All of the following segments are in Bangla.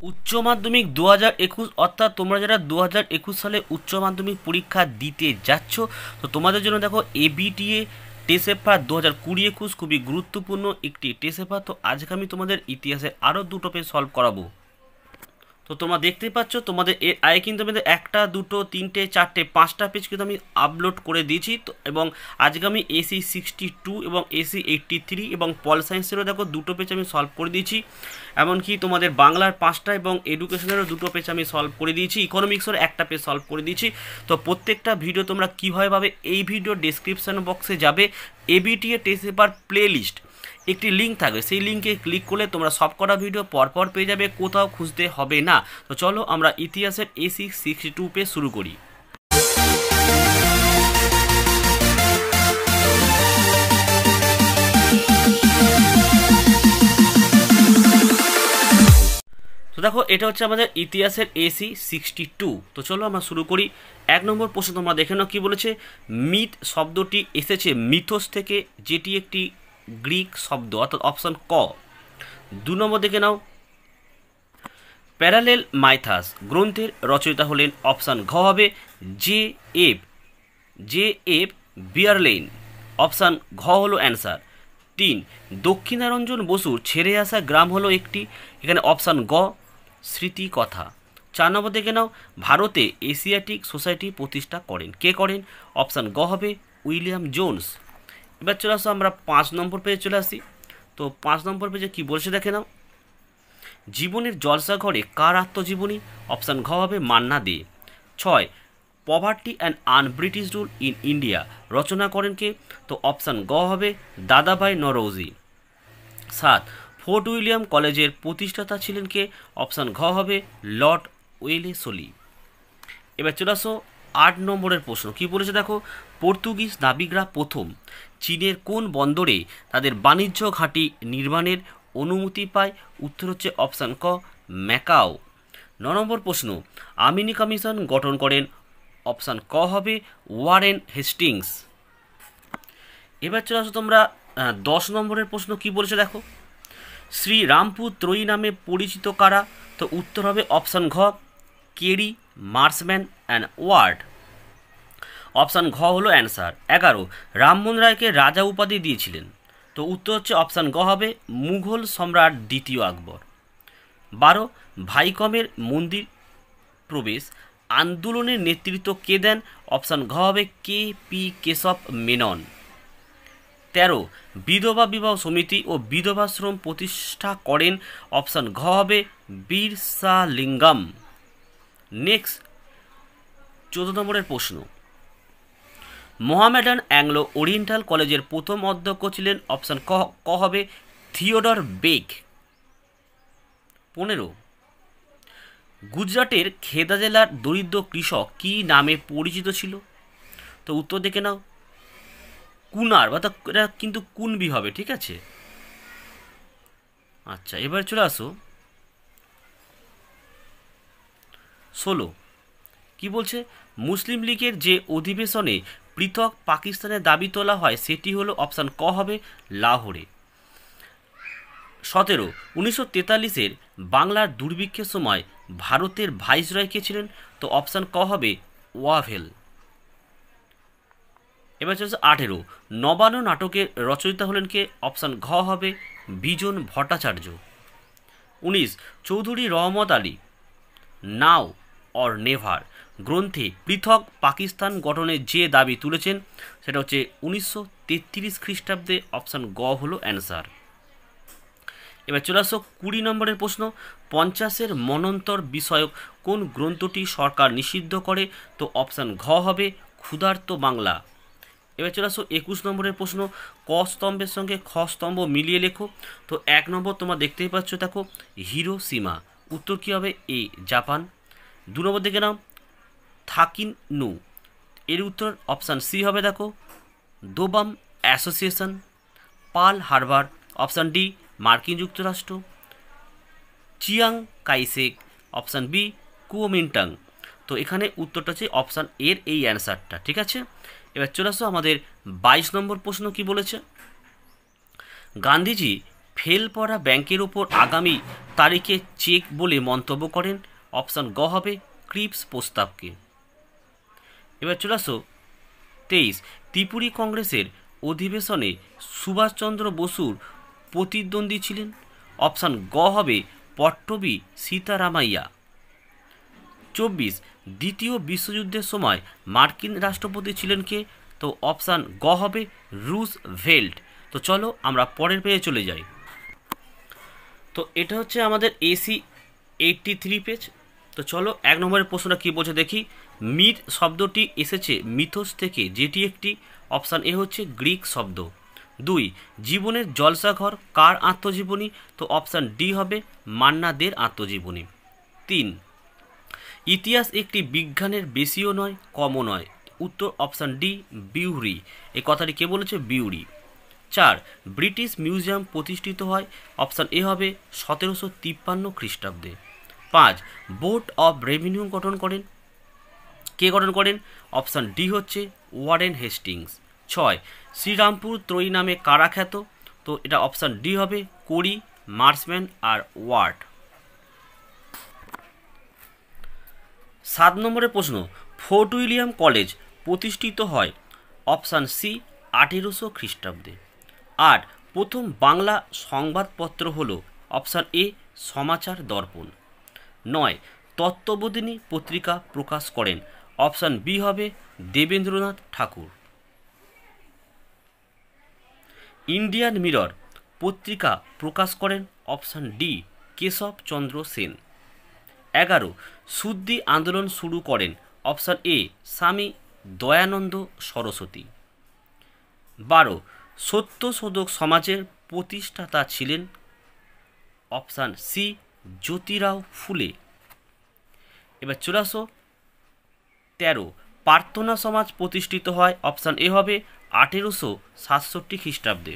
উচ্চ মাধ্যমিক 2021 অর্থাৎ তোমরা যারা 2021 সালে উচ্চ মাধ্যমিক পরীক্ষা দিতে যাচ্ছ, তো তোমাদের জন্য দেখো এবিটিএ টেস্ট পেপার 2020-21 খুবই গুরুত্বপূর্ণ একটি টেস্ট পেপার। তো আজকে আমি তোমাদের ইতিহাসের আরও দুটো পেজ সলভ করাবো। তো তোমরা দেখতেই পাচ্ছ তোমাদের এর আগে কিন্তু আমাদের একটা দুটো তিনটে চারটে পাঁচটা পেজ কিন্তু আমি আপলোড করে দিয়েছি। তো এবং আজকে আমি এসি 62 এবং এসি 83 এবং পল সায়েন্সেরও দেখো দুটো পেজ আমি সলভ করে দিয়েছি। এমনকি তোমাদের বাংলার পাঁচটা এবং এডুকেশনেরও দুটো পেজ আমি সলভ করে দিয়েছি, ইকোনমিক্সের একটা পেজ সলভ করে দিয়েছি। তো প্রত্যেকটা ভিডিও তোমরা কীভাবে পাবে, এই ভিডিও ডেসক্রিপশন বক্সে যাবে ABTA test paper playlist একটি লিঙ্ক থাকবে, সেই লিঙ্কে ক্লিক করলে তোমরা সবকটা ভিডিও পরপর পেয়ে যাবে, কোথাও খুঁজতে হবে না। তো চলো আমরা ইতিহাসের এসি 62 পেজ শুরু করি। তো দেখো এটা হচ্ছে আমাদের ইতিহাসের এসি 62। তো চলো আমরা শুরু করি। 1 নম্বর প্রশ্ন তোমরা দেখে নাও কি বলেছে। মিথ শব্দটি এসেছে মিথোস থেকে, যেটি একটি গ্রিক শব্দ, অর্থাৎ অপশন ক। 2 নম্বর দেখে নাও, প্যারালেল মাইথাস গ্রন্থের রচয়িতা হলেন, অপশান ঘ হবে জে এফ বিয়ারলেইন, অপশান ঘ হলো অ্যান্সার। 3, দক্ষিণারঞ্জন বসুর ছেড়ে আসা গ্রাম হলো একটি, এখানে অপশান গ স্মৃতিকথা। 4 নম্বর দেখে নাও, ভারতে এশিয়াটিক সোসাইটি প্রতিষ্ঠা করেন, কে করেন, অপশান গ হবে উইলিয়াম জোন্স। এবার চলে আসো আমরা 5 নম্বর পেজে চলে আসি। তো 5 নম্বর পেজে কী বলছে দেখে নাও, জীবনের জলসা ঘরে কার আত্মজীবনী, অপশান ঘ হবে Manna Dey. 6, poverty and unbritish rule in India রচনা করেন কে, তো অপশান গ হবে দাদাভাই নরৌজি। 7, ফোর্ট উইলিয়াম কলেজের প্রতিষ্ঠাতা ছিলেন কে, অপশান ঘ হবে লর্ড ওয়েলেসলি। এবার চলে আসো 8 নম্বরের প্রশ্ন কি বলেছে দেখো, পর্তুগিজ নাবিকরা প্রথম চীনের কোন বন্দরে তাদের বাণিজ্য ঘাঁটি নির্মাণের অনুমতি পায়, উত্তর হচ্ছে অপশান ক ম্যাকাও। 9 নম্বর প্রশ্ন, আমিনি কমিশন গঠন করেন, অপশান ক হবে ওয়ারেন হেস্টিংস। এবার চলে আসো তোমরা 10 নম্বরের প্রশ্ন কি বলেছে দেখো, শ্রীরামপুর ত্রয়ী নামে পরিচিত কারা, তো উত্তর হবে অপশান ঘ Carey, Marshman and Ward, option ঘ হলো অ্যান্সার। 11, রামমোহন রায়কে রাজা উপাধি দিয়েছিলেন, তো উত্তর হচ্ছে অপশান গ হবে মুঘল সম্রাট দ্বিতীয় আকবর। 12, ভাইকমের মন্দির প্রবেশ আন্দোলনের নেতৃত্ব কে দেন, অপশান ঘ হবে কে পি কেশব মেনন। 13, বিধবা বিবাহ সমিতি ও বিধবাশ্রম প্রতিষ্ঠা করেন, অপশান ঘ হবে বীরসালিঙ্গম। নেক্সট 14 নম্বরের প্রশ্ন, মোহামেডান অ্যাংলো ওরিয়েন্টাল কলেজের প্রথম অধ্যক্ষ ছিলেন, অপশান ক হবে থিওডর বেক। 15, গুজরাটের খেদা জেলার দরিদ্র কৃষক কী নামে পরিচিত ছিল, তো উত্তর দেখে নাও কুনার, বা এটা কিন্তু কুনবি হবে, ঠিক আছে। আচ্ছা এবার চলে আসো 16, কি বলছে, মুসলিম লীগের যে অধিবেশনে পৃথক পাকিস্তানের দাবি তোলা হয় সেটি হলো, অপশান ক হবে লাহোরে। 17, 1943-এর বাংলার দুর্ভিক্ষের সময় ভারতের ভাইসরয় কে ছিলেন, তো অপশান ক হবে ওয়াভেল। এবার চলছে 18, নবান্ন নাটকের রচয়িতা হলেন কে, অপশান ঘ হবে বিজন ভট্টাচার্য। 19, চৌধুরী রহমত আলী নাও অর নেভার গ্রন্থে পৃথক পাকিস্তান গঠনের যে দাবি তুলেছেন সেটা হচ্ছে 1933 খ্রিস্টাব্দে, অপশান গ হলো অ্যান্সার। এবার চলে আসো 20 নম্বরের প্রশ্ন, 50-এর মন্বন্তর বিষয়ক কোন গ্রন্থটি সরকার নিষিদ্ধ করে, তো অপশান ঘ হবে ক্ষুধার্ত বাংলা। এবার চলে আসো 21 নম্বরের প্রশ্ন, ক স্তম্ভের সঙ্গে খ স্তম্ভ মিলিয়ে লেখো। তো 1 নম্বর তোমরা দেখতেই পাচ্ছ দেখো হিরোশিমা, উত্তর কী হবে এ জাপান। 2 নম্বর দেখে নাও থাকিন নু, এর উত্তর অপশান সি হবে দেখো Dobama association. Pearl Harbor, option D মার্কিন যুক্তরাষ্ট্র। Chiang Kai-shek, option B Kuomintang. তো এখানে উত্তরটা হচ্ছে অপশান এর এই অ্যান্সারটা, ঠিক আছে। এবার চলে আসো আমাদের 22 নম্বর প্রশ্ন কি বলেছে, গান্ধীজি ফেল পড়া ব্যাংকের উপর আগামী তারিখে চেক বলে মন্তব্য করেন? অপশান গ হবে ক্রিপস প্রস্তাবকে। এবার চলে আসো 23, ত্রিপুরী কংগ্রেসের অধিবেশনে সুভাষচন্দ্র বসুর প্রতিদ্বন্দ্বী ছিলেন? অপশান গ হবে পট্টবী সীতারামাইয়া। 24, দ্বিতীয় বিশ্বযুদ্ধের সময় মার্কিন রাষ্ট্রপতি ছিলেন কে? তো অপশান গ হবে রুজভেল্ট। তো চলো আমরা পরের পেজে চলে যাই। তো এটা হচ্ছে আমাদের AC 83 পেজ। তো চলো 1 নম্বরের প্রশ্নটা কী বলছে দেখি। মিথ শব্দটি এসেছে মিথোস থেকে, যেটি একটি অপশান এ হচ্ছে গ্রিক শব্দ। 2, জীবনের জলসাঘর কার আত্মজীবনী? তো অপশান ডি হবে মান্না দের আত্মজীবনী। 3, ইতিহাস একটি বিজ্ঞানের বেশিও নয় কমও নয়। উত্তর অপশান ডি বিউরি। এই কথাটি কে বলেছে? বিউরি। 4, ব্রিটিশ মিউজিয়াম প্রতিষ্ঠিত হয়? অপশান এ হবে 1753 খ্রিস্টাব্দে। 5, বোর্ড অফ রেভিনিউ গঠন করেন? কে গঠন করেন? অপশান ডি হচ্ছে ওয়ারেন হেস্টিংস। 6, শ্রীরামপুর ত্রয়ী নামে কারা খ্যাত? তো এটা অপশান ডি হবে কোরি, মার্সম্যান আর ওয়ার্ড। 7 নম্বরের প্রশ্ন, ফোর্ট উইলিয়াম কলেজ প্রতিষ্ঠিত হয়? অপশান সি 1800 খ্রিস্টাব্দে। 8, প্রথম বাংলা সংবাদপত্র হলো? অপশান এ সমাচার দর্পণ। 9, তত্ত্ববোধিনী পত্রিকা প্রকাশ করেন? অপশান বি হবে দেবেন্দ্রনাথ ঠাকুর। ইন্ডিয়ান মিরর পত্রিকা প্রকাশ করেন? অপশান ডি কেশব চন্দ্র সেন। 11, শুদ্ধি আন্দোলন শুরু করেন? অপশান এ স্বামী দয়ানন্দ সরস্বতী। 12, সত্যশোধক সমাজের প্রতিষ্ঠাতা ছিলেন? অপশান সি জ্যোতিরাও ফুলে। এবার চলে আসো 13, প্রার্থনা সমাজ প্রতিষ্ঠিত হয়? অপশান এ হবে 1867 খ্রিস্টাব্দে।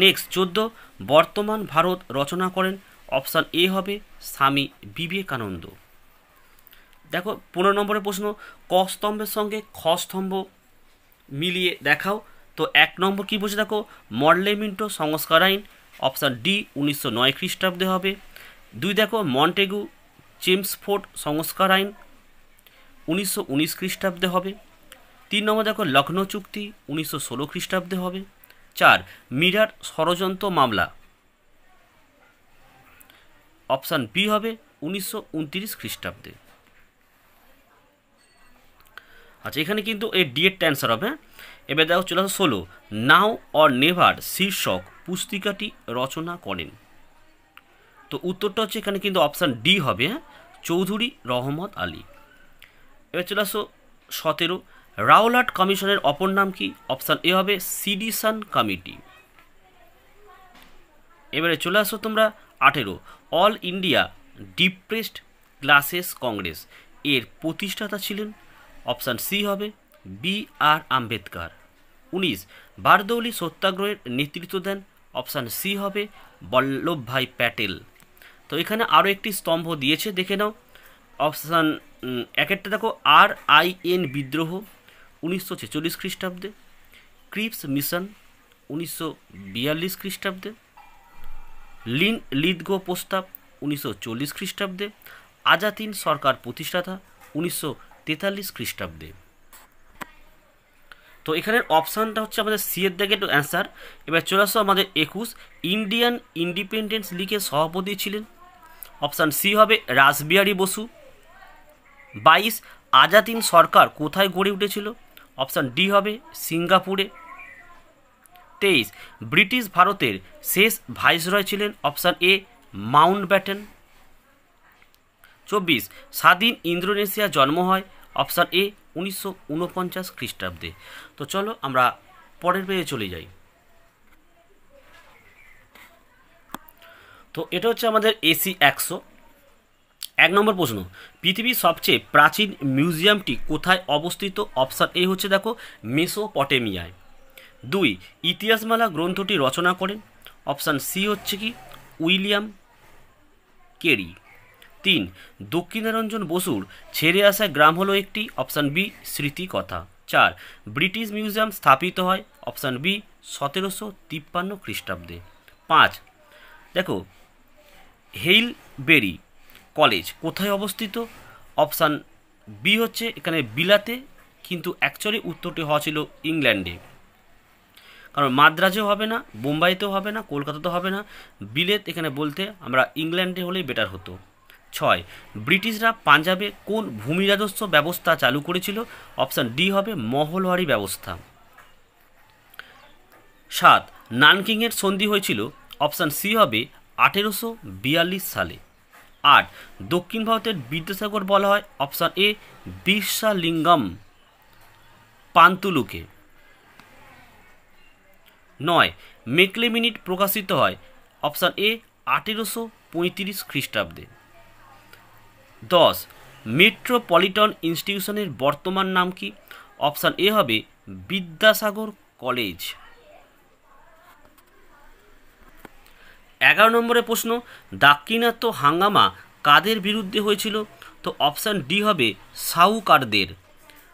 নেক্সট 14, বর্তমান ভারত রচনা করেন? অপশান এ হবে স্বামী বিবেকানন্দ। দেখো 15 নম্বরের প্রশ্ন, ক স্তম্ভের সঙ্গে খ স্তম্ভ মিলিয়ে দেখাও। তো 1 নম্বর কী বলছে দেখো, মর্লেমিন্টো সংস্কার আইন? অপশান ডি 1909 খ্রিস্টাব্দে হবে। 2, দেখো মন্টেগু চেমসফোর্ড সংস্কার আইন 1919 খ্রিস্টাব্দে হবে। 3 নম্বর দেখো লখনৌ চুক্তি 1916 খ্রিস্টাব্দে হবে। 4, মিরার ষড়যন্ত্র মামলা? অপশান বি হবে 1929 খ্রিস্টাব্দে। আচ্ছা, এখানে কিন্তু এই ডিএড অ্যান্সার হবে। এবার দেখো চলে আসো 16, নাও অর নেভার শীর্ষক পুস্তিকাটি রচনা করেন? তো উত্তরটা হচ্ছে এখানে কিন্তু অপশান ডি হবে চৌধুরী রহমত আলী। এবার চলে আসো 17, রাওলাট কমিশনের অপর নাম কি? অপশান এ হবে সিডিশন কমিটি। এবারে চলে আসো তোমরা 18, all India depressed classes Congress এর প্রতিষ্ঠাতা ছিলেন? অপশান সি হবে বি আর আম্বেদকর। 19, বারদৌলি সত্যাগ্রহের নেতৃত্ব দেন? অপশান সি হবে বল্লভভাই প্যাটেল। তো এখানে আরও একটি স্তম্ভ দিয়েছে, দেখে নাও। অপশান একেরটা দেখো RIN বিদ্রোহ 1946 খ্রিস্টাব্দে, ক্রিপস মিশন 1942 খ্রিস্টাব্দে, লিদগো প্রস্তাব 1940 খ্রিস্টাব্দে, আজাদ হিন্দ সরকার প্রতিষ্ঠাতা 1943 খ্রিস্টাব্দে। তো এখানের অপশানটা হচ্ছে আমাদের সি এর দিকে একটু অ্যান্সার। এবার চলে আসো আমাদের 21, ইন্ডিয়ান ইন্ডিপেন্ডেন্স লিগের সভাপতি ছিলেন? অপশান সি হবে রাসবিহারী বসু। 22, আজাদ হিন্দ সরকার কোথায় গড়ে উঠেছিল? অপশান ডি হবে সিঙ্গাপুরে। 23, ব্রিটিশ ভারতের শেষ ভাইসরয় ছিলেন? Option A Mountbatten. 24, স্বাধীন ইন্দোনেশিয়া জন্ম হয়? অপশান এ 1949 খ্রিস্টাব্দে। তো চলো আমরা পরের পেজে চলে যাই। তো এটা হচ্ছে আমাদের AC 100। 1 নম্বর প্রশ্ন, পৃথিবীর সবচেয়ে প্রাচীন মিউজিয়ামটি কোথায় অবস্থিত? অপশান এ হচ্ছে দেখো মেসোপটেমিয়ায়। 2, ইতিহাসমালা গ্রন্থটি রচনা করেন? অপশান সি হচ্ছে কি উইলিয়াম কেরি। 3, দক্ষিণারঞ্জন বসুর ছেড়ে আসা গ্রাম হলো একটি? অপশান বি স্মৃতিকথা। 4, ব্রিটিশ মিউজিয়াম স্থাপিত হয়? অপশান বি 1753 খ্রিস্টাব্দে। 5 দেখো হেইলবেরি কলেজ কোথায় অবস্থিত? অপশান বি হচ্ছে এখানে বিলাতে, কিন্তু অ্যাকচুয়ালি উত্তরটি হওয়া ছিল ইংল্যান্ডে, কারণ মাদ্রাজেও হবে না, বোম্বাইতেও হবে না, কলকাতাতেও হবে না, বিলেত এখানে বলতে আমরা ইংল্যান্ডে হলেই বেটার হতো। 6 ব্রিটিশরা পাঞ্জাবে কোন ভূমি রাজস্ব ব্যবস্থা চালু করেছিল? অপশান ডি হবে মহলওয়ারি ব্যবস্থা। 7 নানকিংয়ের সন্ধি হয়েছিল? অপশান সি হবে 1842 সালে। 8 দক্ষিণ ভারতের বিদ্যাসাগর বলা হয়? অপশান এ বিরসালিঙ্গম পান্তুলুকে। 9 মেকলে মিনিট প্রকাশিত হয়? অপশান এ 1835 খ্রিস্টাব্দে। 10 মেট্রোপলিটন ইনস্টিটিউশনের বর্তমান নাম কি? অপশান এ হবে বিদ্যাসাগর কলেজ। 11 নম্বরের প্রশ্ন, দাক্ষিণাত্য হাঙ্গামা কাদের বিরুদ্ধে হয়েছিল? তো অপশান ডি হবে সাউকারদের।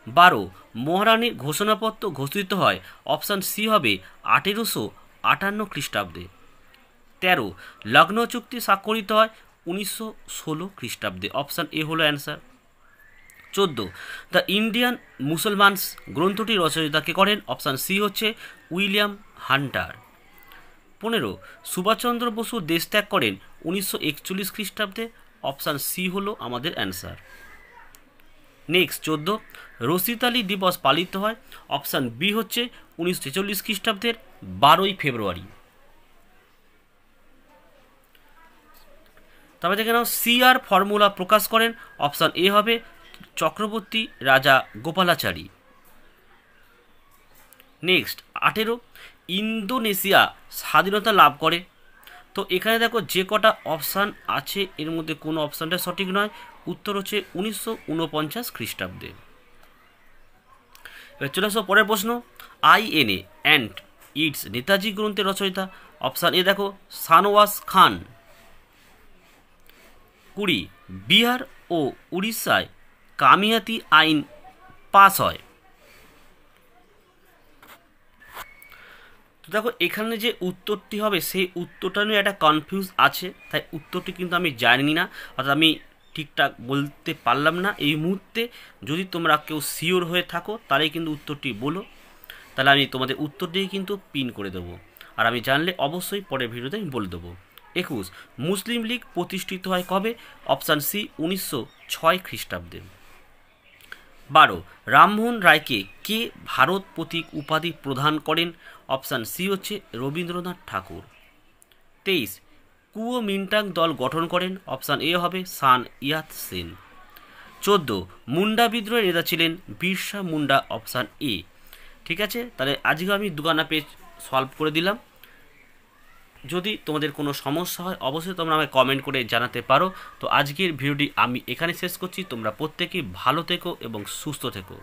12 মহারানীর ঘোষণাপত্র ঘোষিত হয়? অপশান সি হবে 1858 খ্রিস্টাব্দে। 13 লখনৌ চুক্তি স্বাক্ষরিত হয় 1916 খ্রিস্টাব্দে। অপশান এ হলো অ্যান্সার। 14 দ্য ইন্ডিয়ান মুসলমানস গ্রন্থটি রচয়িতাকে করেন? অপশান সি হচ্ছে উইলিয়াম হান্টার। 15 সুভাষচন্দ্র বসু দেশত্যাগ করেন 1941 খ্রিস্টাব্দে? অপশান সি হলো আমাদের অ্যান্সার। নেক্সট 14 রশিদ আলী দিবস পালিত হয়? অপশান বি হচ্ছে 1946 খ্রিস্টাব্দের 12ই ফেব্রুয়ারি। তবে দেখে নাও সিআর ফর্মুলা প্রকাশ করেন? অপশান এ হবে চক্রবর্তী রাজা গোপালাচারী। নেক্সট 18 ইন্দোনেশিয়া স্বাধীনতা লাভ করে? তো এখানে দেখো যে কটা অপশান আছে এর মধ্যে কোনো অপশানটা সঠিক নয়, উত্তর হচ্ছে 1949 খ্রিস্টাব্দে। এবার চলে আসো পরের প্রশ্ন, আইএনএ অ্যান্ড ইটস নেতাজি গ্রন্থের রচয়িতা? অপশান এ দেখো শানওয়াজ খান। 20 বিহার ও উড়িষ্যায় কামিয়াতি আইন পাস হয়? তো দেখো এখানে যে উত্তরটি হবে সেই উত্তরটা নিয়ে একটা কনফিউজ আছে, তাই উত্তরটি কিন্তু আমি জানি না, অর্থাৎ আমি ঠিকঠাক বলতে পারলাম না এই মুহূর্তে। যদি তোমরা কেউ শিওর হয়ে থাকো তাহলেই কিন্তু উত্তরটি বলো, তাহলে আমি তোমাদের উত্তরটি কিন্তু পিন করে দেবো, আর আমি জানলে অবশ্যই পরের ভিডিওতে আমি বলে দেবো। 21 মুসলিম লীগ প্রতিষ্ঠিত হয় কবে? অপশান সি 1906 খ্রিস্টাব্দে। 12 রামমোহন রায়কে কে ভারত প্রতীক উপাধি প্রদান করেন? অপশান সি হচ্ছে রবীন্দ্রনাথ ঠাকুর। 23 কুওমিন্টাং দল গঠন করেন? অপশান এ হবে সান ইয়াত সেন। 14 মুন্ডা বিদ্রোহের নেতা ছিলেন বিরসা মুন্ডা? Option A. ঠিক আছে, তাহলে আজকে আমি দুখানা পেজ সলভ করে দিলাম। যদি তোমাদের কোনো সমস্যা হয় অবশ্যই তোমরা আমাকে কমেন্ট করে জানাতে পারো। তো আজকের ভিডিওটি আমি এখানে শেষ করছি। তোমরা প্রত্যেকেই ভালো থেকো এবং সুস্থ থেকো।